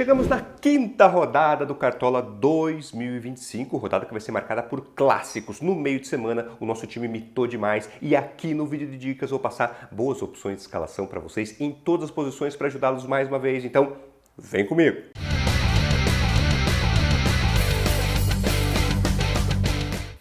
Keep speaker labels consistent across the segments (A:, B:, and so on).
A: Chegamos na quinta rodada do Cartola 2025, rodada que vai ser marcada por clássicos. No meio de semana, o nosso time mitou demais e aqui no vídeo de dicas vou passar boas opções de escalação para vocês em todas as posições para ajudá-los mais uma vez. Então, vem comigo!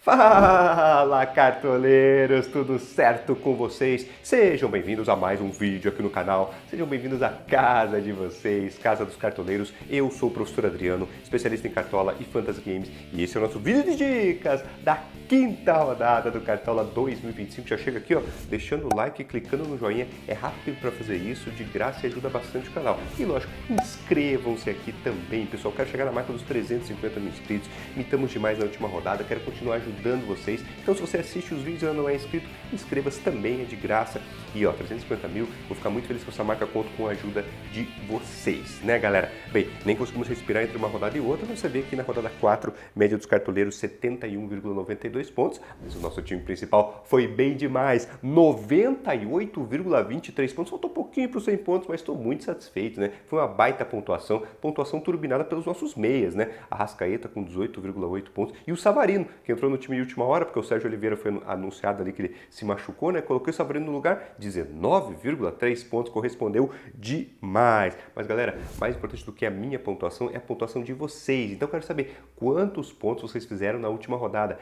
A: Fala, cartoleiros! Tudo certo com vocês? Sejam bem-vindos a mais um vídeo aqui no canal. Sejam bem-vindos à casa de vocês, Casa dos Cartoleiros. Eu sou o professor Adriano, especialista em Cartola e Fantasy Games. E esse é o nosso vídeo de dicas da quinta rodada do Cartola 2025. Já chega aqui, ó, deixando o like e clicando no joinha. É rápido para fazer isso, de graça, e ajuda bastante o canal. E lógico, inscrevam-se aqui também, pessoal. Quero chegar na marca dos 350 mil inscritos. Mitamos demais na última rodada, quero continuar ajudando vocês. Então, se você assiste os vídeos e ainda não é inscrito, inscreva-se também, é de graça. E ó, 350 mil, vou ficar muito feliz com essa marca, conto com a ajuda de vocês, né, galera? Bem, nem conseguimos respirar entre uma rodada e outra, você vê aqui na rodada 4, média dos cartoleiros 71,92 pontos, mas o nosso time principal foi bem demais, 98,23 pontos, faltou um pouquinho para os 100 pontos, mas estou muito satisfeito, né? Foi uma baita pontuação turbinada pelos nossos meias, né? A Arrascaeta com 18,8 pontos e o Savarino, que entrou no time de última hora, porque o Sérgio Oliveira foi anunciado ali que ele se machucou, né? Coloquei o Savarino no lugar, 19,3 pontos, correspondeu demais. Mas galera, mais importante do que a minha pontuação é a pontuação de vocês. Então eu quero saber quantos pontos vocês fizeram na última rodada.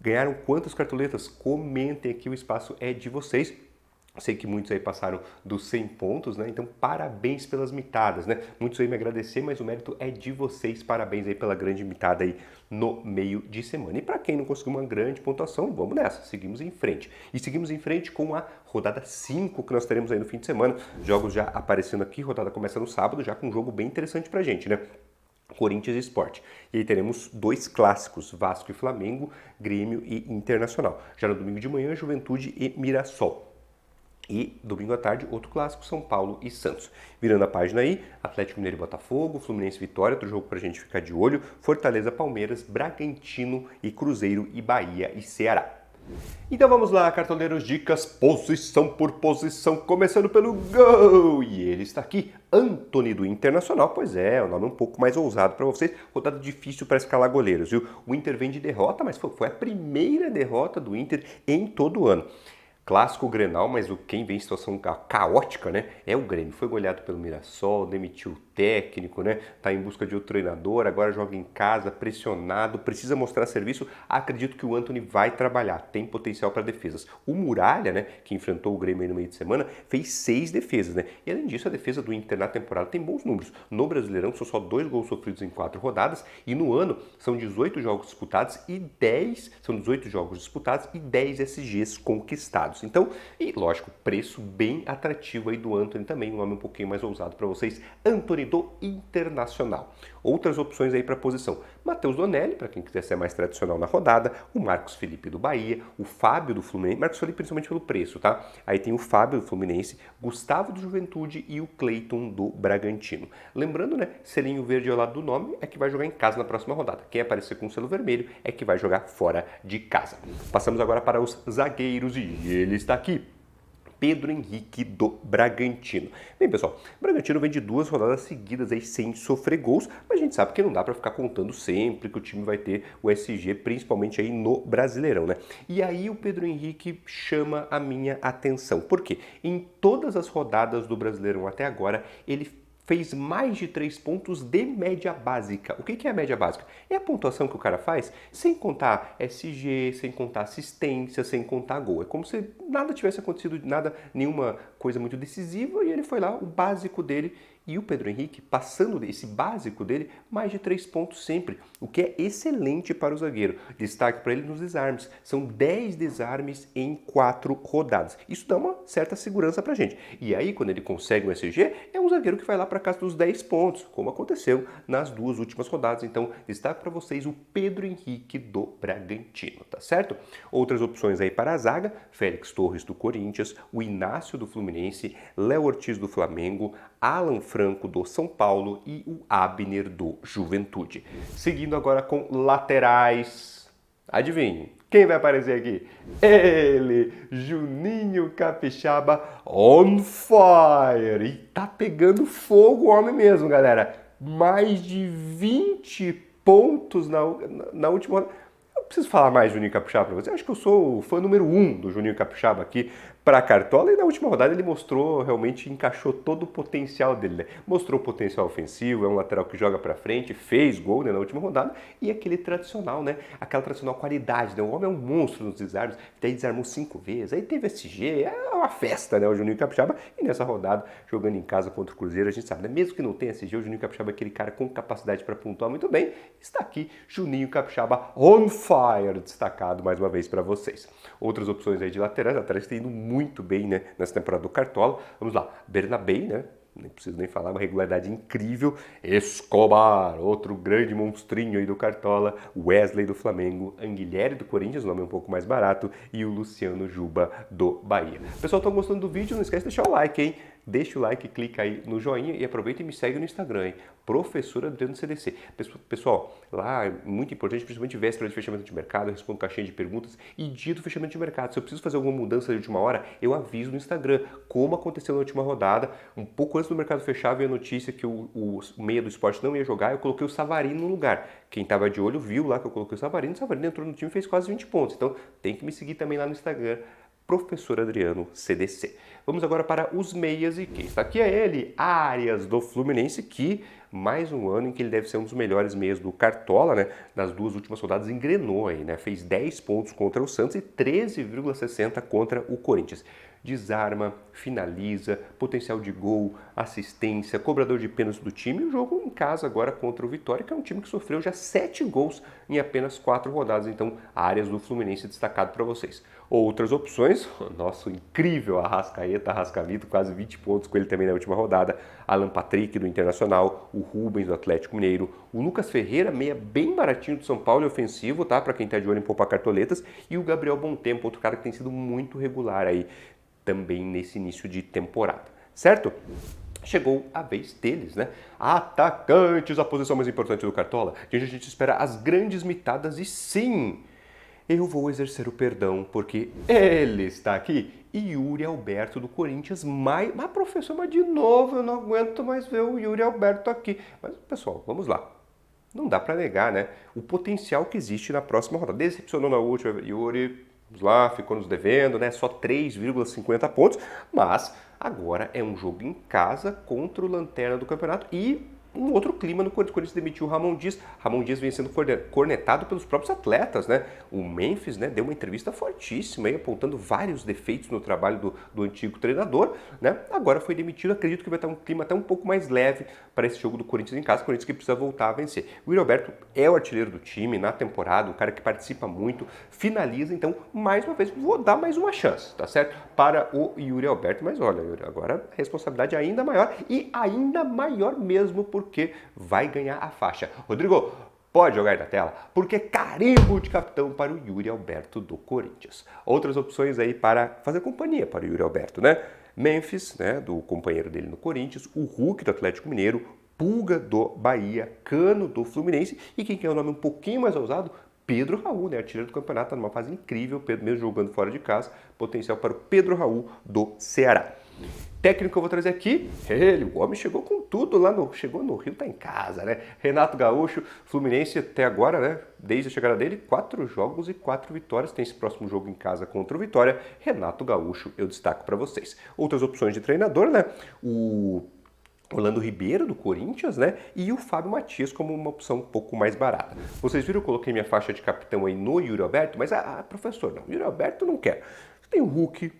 A: Ganharam quantas cartoletas? Comentem aqui, o espaço é de vocês. Sei que muitos aí passaram dos 100 pontos, né? Então, parabéns pelas mitadas, né? Muitos aí me agradecer, mas o mérito é de vocês. Parabéns aí pela grande mitada aí no meio de semana. E para quem não conseguiu uma grande pontuação, vamos nessa, seguimos em frente. E seguimos em frente com a rodada 5 que nós teremos aí no fim de semana. Jogos já aparecendo aqui, rodada começa no sábado, já com um jogo bem interessante pra gente, né? Corinthians e Sport. E aí teremos dois clássicos, Vasco e Flamengo, Grêmio e Internacional. Já no domingo de manhã, Juventude e Mirassol. E domingo à tarde, outro clássico, São Paulo e Santos. Virando a página aí, Atlético Mineiro e Botafogo, Fluminense e Vitória, outro jogo pra gente ficar de olho, Fortaleza, Palmeiras, Bragantino e Cruzeiro e Bahia e Ceará. Então vamos lá, cartoleiros, dicas posição por posição, começando pelo gol. E ele está aqui, Antony do Internacional, pois é, o nome um pouco mais ousado para vocês, rodada difícil para escalar goleiros, viu? O Inter vem de derrota, mas foi a primeira derrota do Inter em todo o ano. Clássico Grenal, mas quem vem em situação caótica, né, é o Grêmio. Foi goleado pelo Mirassol, demitiu o técnico, né, tá em busca de outro treinador, agora joga em casa, pressionado, precisa mostrar serviço. Acredito que o Antony vai trabalhar, tem potencial para defesas. O Muralha, né, que enfrentou o Grêmio aí no meio de semana, fez 6 defesas, né, e além disso a defesa do Inter na temporada tem bons números. No Brasileirão são só 2 gols sofridos em 4 rodadas e no ano são 18 jogos disputados e 10 SGs conquistados. Então, e lógico, preço bem atrativo aí do Antony também, um nome um pouquinho mais ousado para vocês, Antony do Internacional. Outras opções aí para posição, Matheus Donelli, para quem quiser ser mais tradicional na rodada, o Marcos Felipe do Bahia, o Fábio do Fluminense, Marcos Felipe principalmente pelo preço, tá? Aí tem o Fábio do Fluminense, Gustavo do Juventude e o Cleiton do Bragantino. Lembrando, né, selinho verde ao lado do nome é que vai jogar em casa na próxima rodada. Quem aparecer com o selo vermelho é que vai jogar fora de casa. Passamos agora para os zagueiros e ele está aqui, Pedro Henrique do Bragantino. Bem, pessoal, o Bragantino vem de 2 rodadas seguidas aí sem sofrer gols, mas a gente sabe que não dá para ficar contando sempre que o time vai ter o SG, principalmente aí no Brasileirão, né? E aí o Pedro Henrique chama a minha atenção. Por quê? Em todas as rodadas do Brasileirão até agora, ele fez mais de 3 pontos de média básica. O que é a média básica? É a pontuação que o cara faz sem contar SG, sem contar assistência, sem contar gol. É como se nada tivesse acontecido, nenhuma coisa muito decisiva, e ele foi lá, o básico dele. E o Pedro Henrique, passando esse básico dele, mais de 3 pontos sempre, o que é excelente para o zagueiro. Destaque para ele nos desarmes. São 10 desarmes em 4 rodadas. Isso dá uma certa segurança para a gente. E aí, quando ele consegue um SG, é um zagueiro que vai lá para casa dos 10 pontos, como aconteceu nas 2 últimas rodadas. Então, destaque para vocês o Pedro Henrique do Bragantino, tá certo? Outras opções aí para a zaga, Félix Torres do Corinthians, o Inácio do Fluminense, Léo Ortiz do Flamengo, Alan Franco do São Paulo e o Abner do Juventude. Seguindo agora com laterais. Adivinhe, quem vai aparecer aqui? Ele, Juninho Capixaba on fire. E tá pegando fogo o homem mesmo, galera. mais de 20 pontos na última rodada. Eu preciso falar mais de Juninho Capixaba para você. Eu acho que eu sou o fã número 1 do Juninho Capixaba aqui para a Cartola, e na última rodada ele mostrou, realmente encaixou todo o potencial dele, né? Mostrou potencial ofensivo, é um lateral que joga para frente, fez gol, né, na última rodada, e aquele tradicional, né? Aquela tradicional qualidade, né? O homem é um monstro nos desarmes, daí desarmou 5 vezes, aí teve SG, é uma festa, né? O Juninho Capixaba, e nessa rodada, jogando em casa contra o Cruzeiro, a gente sabe, né? Mesmo que não tenha SG, o Juninho Capixaba é aquele cara com capacidade para pontuar muito bem. Está aqui, Juninho Capixaba on fire, destacado mais uma vez para vocês. Outras opções aí de laterais que têm indo muito bem, né, nessa temporada do Cartola. Vamos lá, Bernabé, né? Nem preciso nem falar, uma regularidade incrível. Escobar, outro grande monstrinho aí do Cartola. Wesley do Flamengo, Anguilhéry do Corinthians, nome um pouco mais barato, e o Luciano Juba do Bahia. Pessoal, estão gostando do vídeo? Não esquece de deixar o like, hein? Deixa o like, clica aí no joinha e aproveita e me segue no Instagram, hein? Professor Adriano CDC. Pessoal, lá é muito importante, principalmente véspera de fechamento de mercado, eu respondo caixinha de perguntas e dia do fechamento de mercado. Se eu preciso fazer alguma mudança de última hora, eu aviso no Instagram, como aconteceu na última rodada. Um pouco antes do mercado fechar, veio a notícia que o meia do esporte não ia jogar, eu coloquei o Savarino no lugar. Quem estava de olho viu lá que eu coloquei o Savarino entrou no time e fez quase 20 pontos. Então tem que me seguir também lá no Instagram, Professor Adriano CDC. Vamos agora para os meias, e quem está aqui é ele, Arias do Fluminense, que mais um ano em que ele deve ser um dos melhores meias do Cartola, né? Nas duas últimas rodadas engrenou aí, né? Fez 10 pontos contra o Santos e 13,60 contra o Corinthians. Desarma, finaliza, potencial de gol, assistência, cobrador de pênalti do time. E o jogo em casa agora contra o Vitória, que é um time que sofreu já 7 gols em apenas 4 rodadas. Então, Arias do Fluminense destacado para vocês. Outras opções, nosso incrível Arrascaeta, Arrascalito, quase 20 pontos com ele também na última rodada. Alan Patrick do Internacional, o Rubens do Atlético Mineiro, o Lucas Ferreira, meia bem baratinho do São Paulo e ofensivo, tá? Para quem tá de olho em poupar cartoletas. E o Gabriel Bontempo, outro cara que tem sido muito regular aí também nesse início de temporada, certo? Chegou a vez deles, né? Atacantes, a posição mais importante do Cartola. A gente espera as grandes mitadas e sim, eu vou exercer o perdão porque ele está aqui. Yuri Alberto do Corinthians, mas professor, mas de novo eu não aguento mais ver o Yuri Alberto aqui. Mas pessoal, vamos lá. Não dá para negar, né? O potencial que existe na próxima rodada. Decepcionou na última, Yuri, vamos lá, ficou nos devendo, né? Só 3,50 pontos, mas agora é um jogo em casa contra o lanterna do campeonato e um outro clima no Corinthians demitiu o Ramon Dias. Ramon Dias vem sendo cornetado pelos próprios atletas, né? O Memphis, né, deu uma entrevista fortíssima aí, apontando vários defeitos no trabalho do antigo treinador, né? Agora foi demitido, acredito que vai estar um clima até um pouco mais leve para esse jogo do Corinthians em casa, o Corinthians que precisa voltar a vencer. O Yuri Alberto é o artilheiro do time na temporada, um cara que participa muito, finaliza, então, mais uma vez, vou dar mais uma chance, tá certo? Para o Yuri Alberto, mas olha, Yuri, agora a responsabilidade é ainda maior e ainda maior mesmo porque vai ganhar a faixa. Rodrigo, pode jogar aí na tela, porque carimbo de capitão para o Yuri Alberto do Corinthians. Outras opções aí para fazer companhia para o Yuri Alberto, né? Memphis, né, do companheiro dele no Corinthians, o Hulk do Atlético Mineiro, Pulga do Bahia, Cano do Fluminense e quem quer um nome um pouquinho mais ousado, Pedro Raul, né, artilheiro do campeonato, tá numa fase incrível, mesmo jogando fora de casa, potencial para o Pedro Raul do Ceará. Técnico que eu vou trazer aqui, ele, o homem chegou com tudo lá chegou no Rio, tá em casa, né? Renato Gaúcho, Fluminense até agora, né? Desde a chegada dele, 4 jogos e 4 vitórias. Tem esse próximo jogo em casa contra o Vitória. Renato Gaúcho, eu destaco para vocês. Outras opções de treinador, né? O Orlando Ribeiro, do Corinthians, né? E o Fábio Matias como uma opção um pouco mais barata. Vocês viram, eu coloquei minha faixa de capitão aí no Yuri Alberto, mas, professor, não, Yuri Alberto não quer. Tem o Hulk,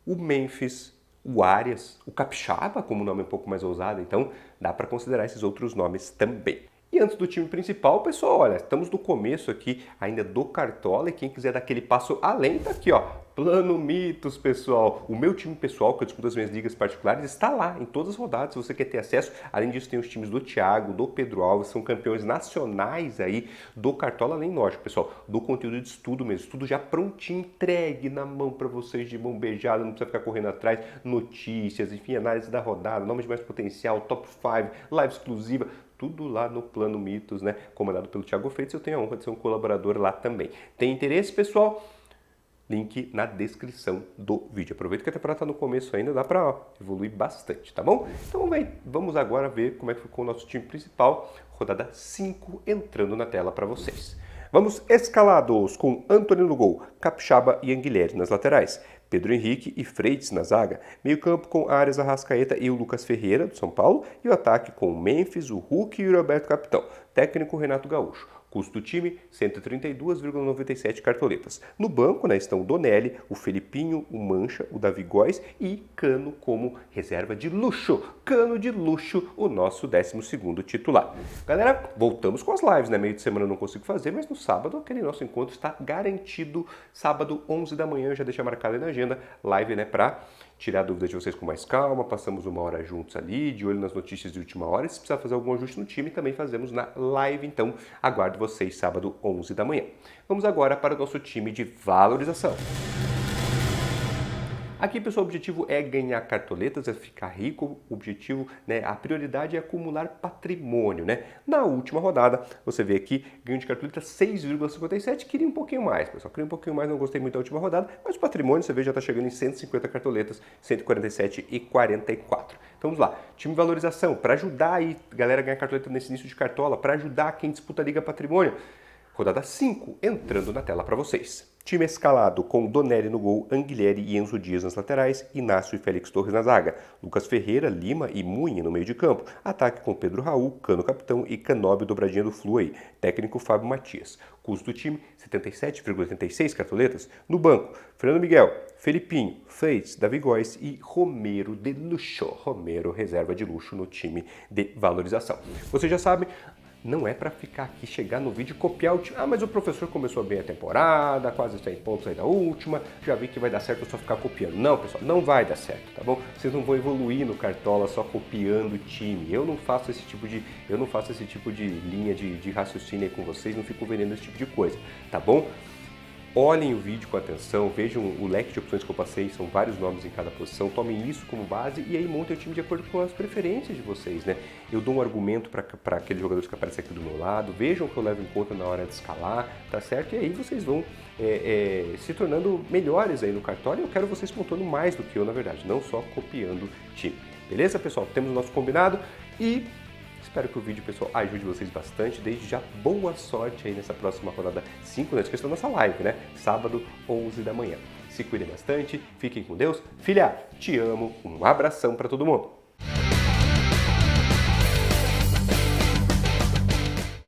A: o Memphis, o Arias, o Capixaba, como nome um pouco mais ousado, então dá para considerar esses outros nomes também. E antes do time principal, pessoal, olha, estamos no começo aqui ainda do Cartola e quem quiser dar aquele passo além, tá aqui, ó, Plano Mitos, pessoal. O meu time pessoal, que eu disputo as minhas ligas particulares, está lá em todas as rodadas, se você quer ter acesso. Além disso, tem os times do Thiago, do Pedro Alves, são campeões nacionais aí do Cartola, além, lógico, pessoal, do conteúdo de estudo mesmo. Estudo já prontinho, entregue na mão para vocês de mão beijada, não precisa ficar correndo atrás. Notícias, enfim, análise da rodada, nome de mais potencial, top 5, live exclusiva, tudo lá no Plano Mitos, né? Comandado pelo Thiago Freitas, eu tenho a honra de ser um colaborador lá também. Tem interesse, pessoal? link na descrição do vídeo. Aproveita que a temporada está no começo ainda, dá para evoluir bastante, tá bom? Então vamos agora ver como é que ficou o nosso time principal, rodada 5 entrando na tela para vocês. Vamos escalados com Antony no gol, Capixaba e Anguilhery nas laterais, Pedro Henrique e Freitas na zaga, meio campo com Arias, Arrascaeta e o Lucas Ferreira, do São Paulo, e o ataque com o Memphis, o Hulk e o Roberto Capitão, técnico Renato Gaúcho. Custo do time, 132,97 cartoletas. No banco, estão o Donelli, o Felipinho, o Mancha, o Davi Góes e Cano como reserva de luxo. Cano de luxo, o nosso 12º titular. Galera, voltamos com as lives, Meio de semana eu não consigo fazer, mas no sábado aquele nosso encontro está garantido. Sábado, 11 da manhã, já deixa marcado aí na agenda. Live, pra tirar dúvidas de vocês com mais calma, passamos 1 hora juntos ali, de olho nas notícias de última hora. E se precisar fazer algum ajuste no time, também fazemos na live, então aguardo vocês sábado, 11 da manhã. Vamos agora para o nosso time de valorização. Aqui, pessoal, o objetivo é ganhar cartoletas, é ficar rico, o objetivo, a prioridade é acumular patrimônio, Na última rodada, você vê aqui, ganho de cartoleta 6,57, queria um pouquinho mais, pessoal, queria um pouquinho mais, não gostei muito da última rodada, mas o patrimônio, você vê, já está chegando em 150 cartoletas, 147,44. Então vamos lá, time de valorização, para ajudar aí, galera, a ganhar cartoleta nesse início de cartola, para ajudar quem disputa a Liga Patrimônio. Rodada 5, entrando na tela para vocês. Time escalado com Donelli no gol, Anguilhery e Enzo Dias nas laterais, Inácio e Félix Torres na zaga, Lucas Ferreira, Lima e Munha no meio de campo, ataque com Pedro Raul, Cano Capitão e Canóbio dobradinha do Flu aí, técnico Fábio Matias. Custo do time, 77,86 cartoletas. No banco, Fernando Miguel, Felipinho, Freitas, Davi Góes e Romero de luxo. Romero, reserva de luxo no time de valorização. Você já sabe, não é para ficar aqui, chegar no vídeo e copiar o time. Ah, mas o professor começou bem a temporada, quase 100 pontos aí da última, já vi que vai dar certo só ficar copiando. Não, pessoal, não vai dar certo, tá bom? Vocês não vão evoluir no Cartola só copiando o time. Eu não faço esse tipo de linha de raciocínio aí com vocês, não fico vendendo esse tipo de coisa, tá bom? Olhem o vídeo com atenção, vejam o leque de opções que eu passei, são vários nomes em cada posição, tomem isso como base e aí montem o time de acordo com as preferências de vocês, Eu dou um argumento para aqueles jogadores que aparecem aqui do meu lado, vejam o que eu levo em conta na hora de escalar, tá certo? E aí vocês vão se tornando melhores aí no Cartola e eu quero vocês pontuando mais do que eu, na verdade, não só copiando time. Beleza, pessoal? Temos o nosso combinado e espero que o vídeo, pessoal, ajude vocês bastante. Desde já, boa sorte aí nessa próxima rodada 5, não esqueçam da nossa live, Sábado, 11 da manhã. Se cuidem bastante, fiquem com Deus. Filha, te amo, um abração para todo mundo.